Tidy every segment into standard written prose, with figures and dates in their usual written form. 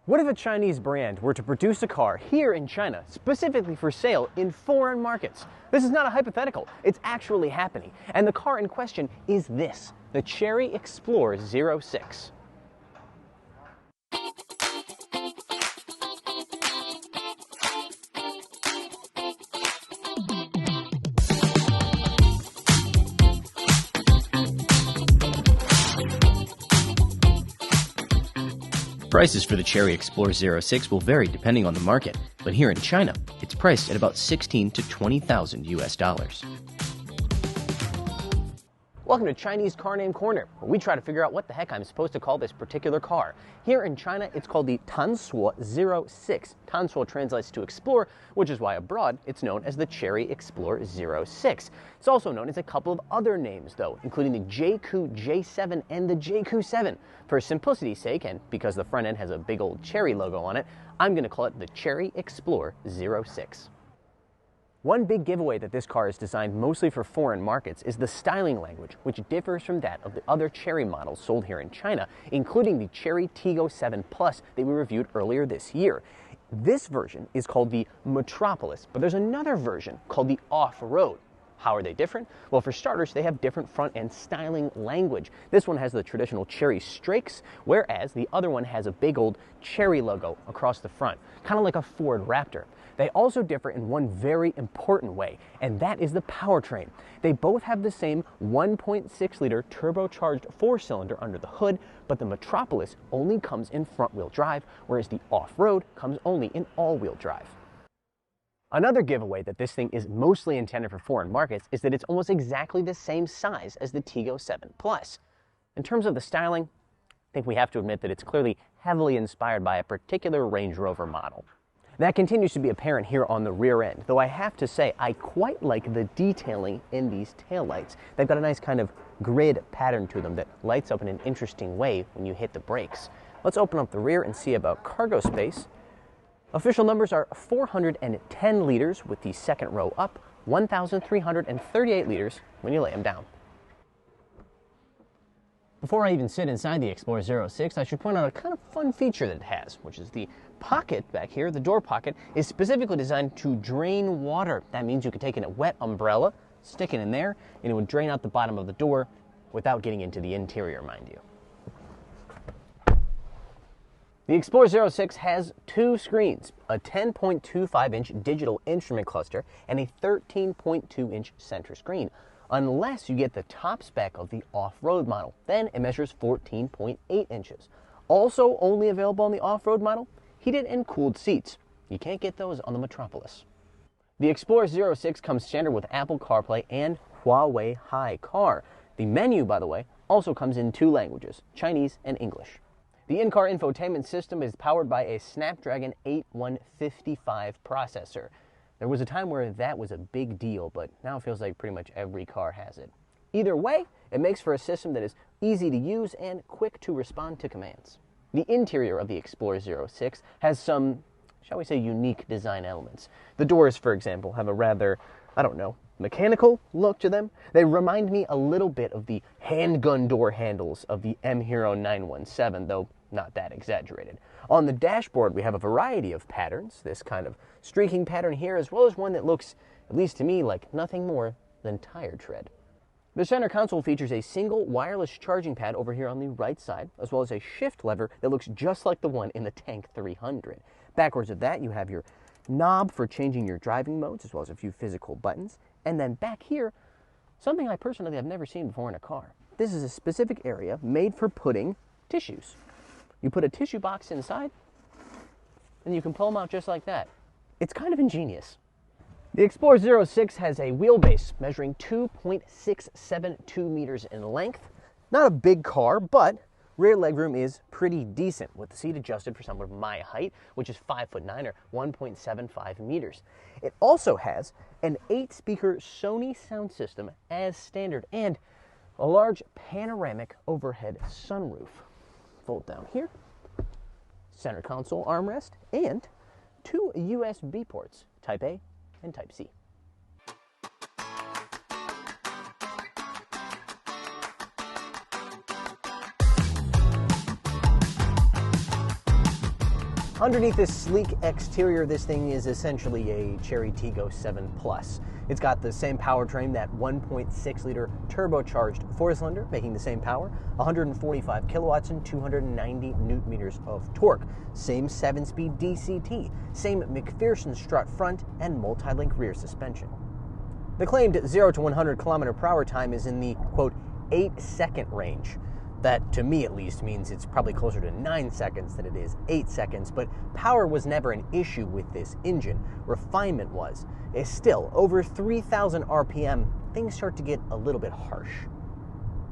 What if a Chinese brand were to produce a car here in China, specifically for sale in foreign markets? This is not a hypothetical, it's actually happening. And the car in question is this, the Chery Explore 06. Prices for the Chery Explore 06 will vary depending on the market, but here in China, it's priced at about $16,000 to $20,000 US. Welcome to Chinese Car Name Corner, where we try to figure out what the heck I'm supposed to call this particular car. Here in China, it's called the Tansuo 06. Tansuo translates to explore, which is why abroad it's known as the Chery Explore 06. It's also known as a couple of other names, though, including the JQ J7 and the JQ 7. For simplicity's sake, and because the front end has a big old Chery logo on it, I'm going to call it the Chery Explore 06. One big giveaway that this car is designed mostly for foreign markets is the styling language, which differs from that of the other Chery models sold here in China, including the Chery Tiggo 7 Plus that we reviewed earlier this year. This version is called the Metropolis, but there's another version called the Off-Road. How are they different? Well, for starters, they have different front-end styling language. This one has the traditional Chery strakes, whereas the other one has a big old Chery logo across the front, kind of like a Ford Raptor. They also differ in one very important way, and that is the powertrain. They both have the same 1.6-liter turbocharged four-cylinder under the hood, but the Metropolis only comes in front-wheel drive, whereas the Off-Road comes only in all-wheel drive. Another giveaway that this thing is mostly intended for foreign markets is that it's almost exactly the same size as the Tiggo 7 Plus. In terms of the styling, I think we have to admit that it's clearly heavily inspired by a particular Range Rover model. That continues to be apparent here on the rear end, though I have to say I quite like the detailing in these taillights. They've got a nice kind of grid pattern to them that lights up in an interesting way when you hit the brakes. Let's open up the rear and see about cargo space. Official numbers are 410 liters with the second row up, 1,338 liters when you lay them down. Before I even sit inside the Explore 06, I should point out a kind of fun feature that it has, which is the pocket back here. The door pocket is specifically designed to drain water. That means you could take in a wet umbrella, stick it in there, and it would drain out the bottom of the door without getting into the interior, mind you. The Explore 06 has two screens, a 10.25-inch digital instrument cluster and a 13.2-inch center screen, unless you get the top spec of the off-road model. Then it measures 14.8 inches. Also only available on the off-road model, heated and cooled seats. You can't get those on the Metropolis. The Explore 06 comes standard with Apple CarPlay and Huawei Hi Car. The menu, by the way, also comes in two languages, Chinese and English. The in-car infotainment system is powered by a Snapdragon 8155 processor. There was a time where that was a big deal, but now it feels like pretty much every car has it. Either way, it makes for a system that is easy to use and quick to respond to commands. The interior of the Explore 06 has some, shall we say, unique design elements. The doors, for example, have a rather, mechanical look to them. They remind me a little bit of the handgun door handles of the M Hero 917, though not that exaggerated. On the dashboard, we have a variety of patterns, this kind of streaking pattern here, as well as one that looks, at least to me, like nothing more than tire tread. The center console features a single wireless charging pad over here on the right side, as well as a shift lever that looks just like the one in the Tank 300. Backwards of that, you have your knob for changing your driving modes, as well as a few physical buttons. And then back here, something I personally have never seen before in a car. This is a specific area made for putting tissues. You put a tissue box inside, and you can pull them out just like that. It's kind of ingenious. The Explore 06 has a wheelbase measuring 2.672 meters in length. Not a big car, but rear legroom is pretty decent, with the seat adjusted for someone of my height, which is 5'9" or 1.75 meters. It also has an 8-speaker Sony sound system as standard and a large panoramic overhead sunroof. Fold down here, center console armrest, and two USB ports, Type A and Type C. Underneath this sleek exterior, this thing is essentially a Chery Tiggo 7 Plus. It's got the same powertrain, that 1.6-liter turbocharged four-cylinder, making the same power, 145 kilowatts and 290 newton-meters of torque. Same 7-speed DCT, same McPherson strut front, and multi-link rear suspension. The claimed 0 to 100 kilometer per hour time is in the, quote, 8-second range. That, to me at least, means it's probably closer to 9 seconds than it is 8 seconds, but power was never an issue with this engine. Refinement was. Still, over 3,000 RPM, things start to get a little bit harsh.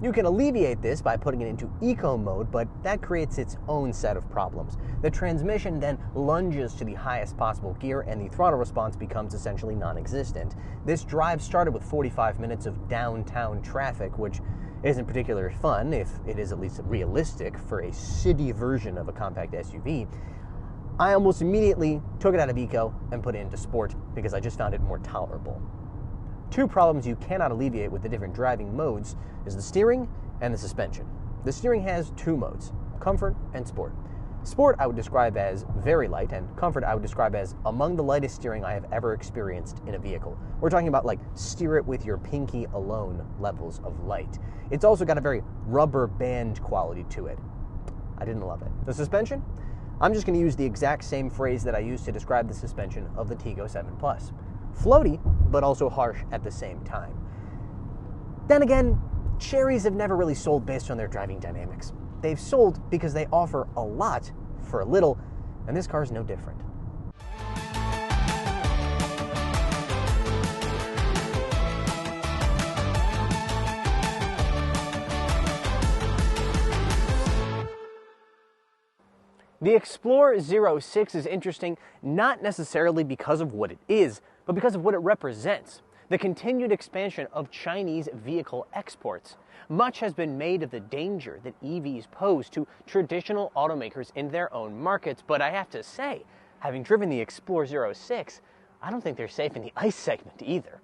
You can alleviate this by putting it into eco mode, but that creates its own set of problems. The transmission then lunges to the highest possible gear, and the throttle response becomes essentially non-existent. This drive started with 45 minutes of downtown traffic, which isn't particularly fun, if it is at least realistic for a city version of a compact SUV. I almost immediately took it out of eco and put it into sport because I just found it more tolerable. Two problems you cannot alleviate with the different driving modes is the steering and the suspension. The steering has two modes, comfort and sport. Sport I would describe as very light, and comfort I would describe as among the lightest steering I have ever experienced in a vehicle. We're talking about like steer it with your pinky alone levels of light. It's also got a very rubber band quality to it. I didn't love it. The suspension? I'm just going to use the exact same phrase that I used to describe the suspension of the Tiggo 7 Plus. Floaty, but also harsh at the same time. Then again, Cherys have never really sold based on their driving dynamics. They've sold because they offer a lot for a little, and this car is no different. The Explore 06 is interesting not necessarily because of what it is, but because of what it represents. The continued expansion of Chinese vehicle exports. Much has been made of the danger that EVs pose to traditional automakers in their own markets, but I have to say, having driven the Explore 06, I don't think they're safe in the ICE segment either.